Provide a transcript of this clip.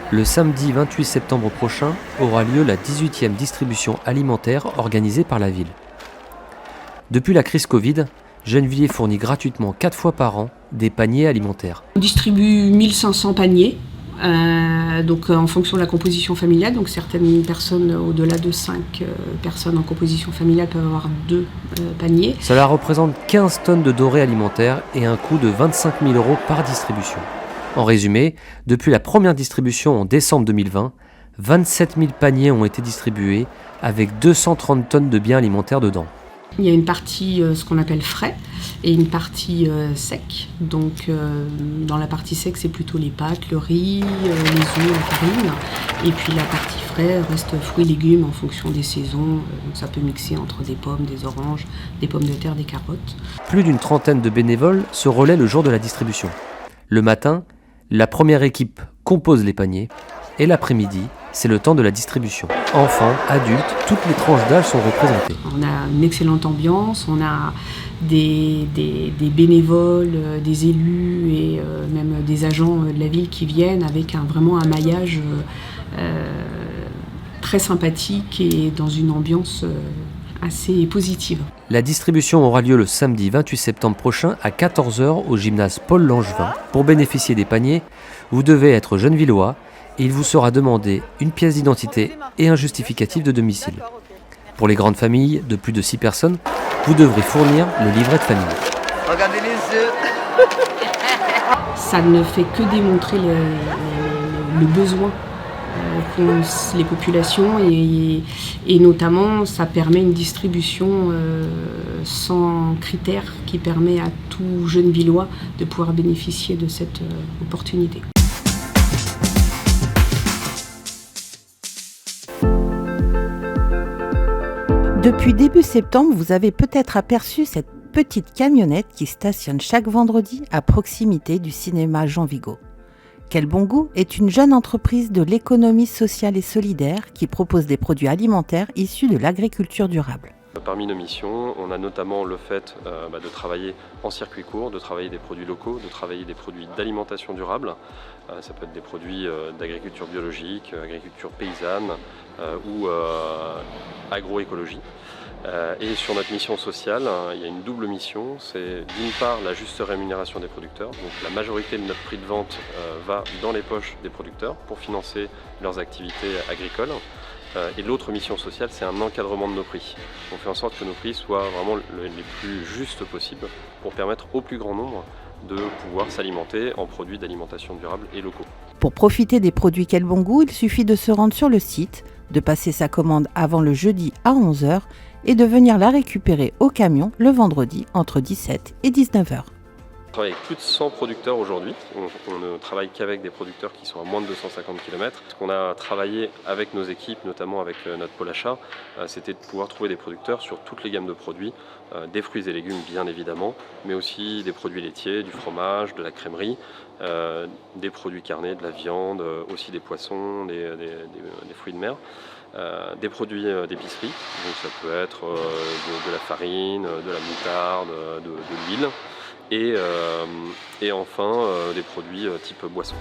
Le samedi 28 septembre prochain aura lieu la 18e distribution alimentaire organisée par la ville. Depuis la crise Covid, Gennevilliers fournit gratuitement 4 fois par an des paniers alimentaires. On distribue 1500 paniers, en fonction de la composition familiale. Donc certaines personnes, au-delà de 5 personnes en composition familiale, peuvent avoir 2 paniers. Cela représente 15 tonnes de denrées alimentaires et un coût de 25 000 € par distribution. En résumé, depuis la première distribution en décembre 2020, 27 000 paniers ont été distribués avec 230 tonnes de biens alimentaires dedans. Il y a une partie, ce qu'on appelle frais, et une partie sec. Donc dans la partie sec, c'est plutôt les pâtes, le riz, les œufs, la farine. Et puis la partie frais reste fruits et légumes en fonction des saisons. Ça peut mixer entre des pommes, des oranges, des pommes de terre, des carottes. Plus d'une trentaine de bénévoles se relaient le jour de la distribution. Le matin, la première équipe compose les paniers et l'après-midi, c'est le temps de la distribution. Enfants, adultes, toutes les tranches d'âge sont représentées. On a une excellente ambiance, on a des bénévoles, des élus et même des agents de la ville qui viennent avec vraiment un maillage très sympathique et dans une ambiance assez positive. La distribution aura lieu le samedi 28 septembre prochain à 14h au gymnase Paul Langevin. Pour bénéficier des paniers, vous devez être gennevillois et il vous sera demandé une pièce d'identité et un justificatif de domicile. Pour les grandes familles de plus de 6 personnes, vous devrez fournir le livret de famille. Regardez les yeux. Ça ne fait que démontrer le besoin qu'ont les populations et notamment ça permet une distribution sans critères qui permet à tout Gennevillois de pouvoir bénéficier de cette opportunité. Depuis début septembre, vous avez peut-être aperçu cette petite camionnette qui stationne chaque vendredi à proximité du cinéma Jean Vigo. Quel bon goût est une jeune entreprise de l'économie sociale et solidaire qui propose des produits alimentaires issus de l'agriculture durable. Parmi nos missions, on a notamment le fait de travailler en circuit court, de travailler des produits locaux, de travailler des produits d'alimentation durable. Ça peut être des produits d'agriculture biologique, agriculture paysanne ou agroécologie. Et sur notre mission sociale, il y a une double mission, c'est d'une part la juste rémunération des producteurs, donc la majorité de notre prix de vente va dans les poches des producteurs pour financer leurs activités agricoles. Et l'autre mission sociale, c'est un encadrement de nos prix. On fait en sorte que nos prix soient vraiment les plus justes possibles pour permettre au plus grand nombre de pouvoir s'alimenter en produits d'alimentation durable et locaux. Pour profiter des produits Quel bon goût, il suffit de se rendre sur le site, de passer sa commande avant le jeudi à 11h et de venir la récupérer au camion le vendredi entre 17 et 19h. On travaille avec plus de 100 producteurs aujourd'hui. On ne travaille qu'avec des producteurs qui sont à moins de 250 km. Ce qu'on a travaillé avec nos équipes, notamment avec notre pôle achat, c'était de pouvoir trouver des producteurs sur toutes les gammes de produits, des fruits et légumes bien évidemment, mais aussi des produits laitiers, du fromage, de la crèmerie, des produits carnés, de la viande, aussi des poissons, des fruits de mer. Des produits d'épicerie, donc ça peut être de la farine, de la moutarde, de l'huile et enfin des produits type boisson.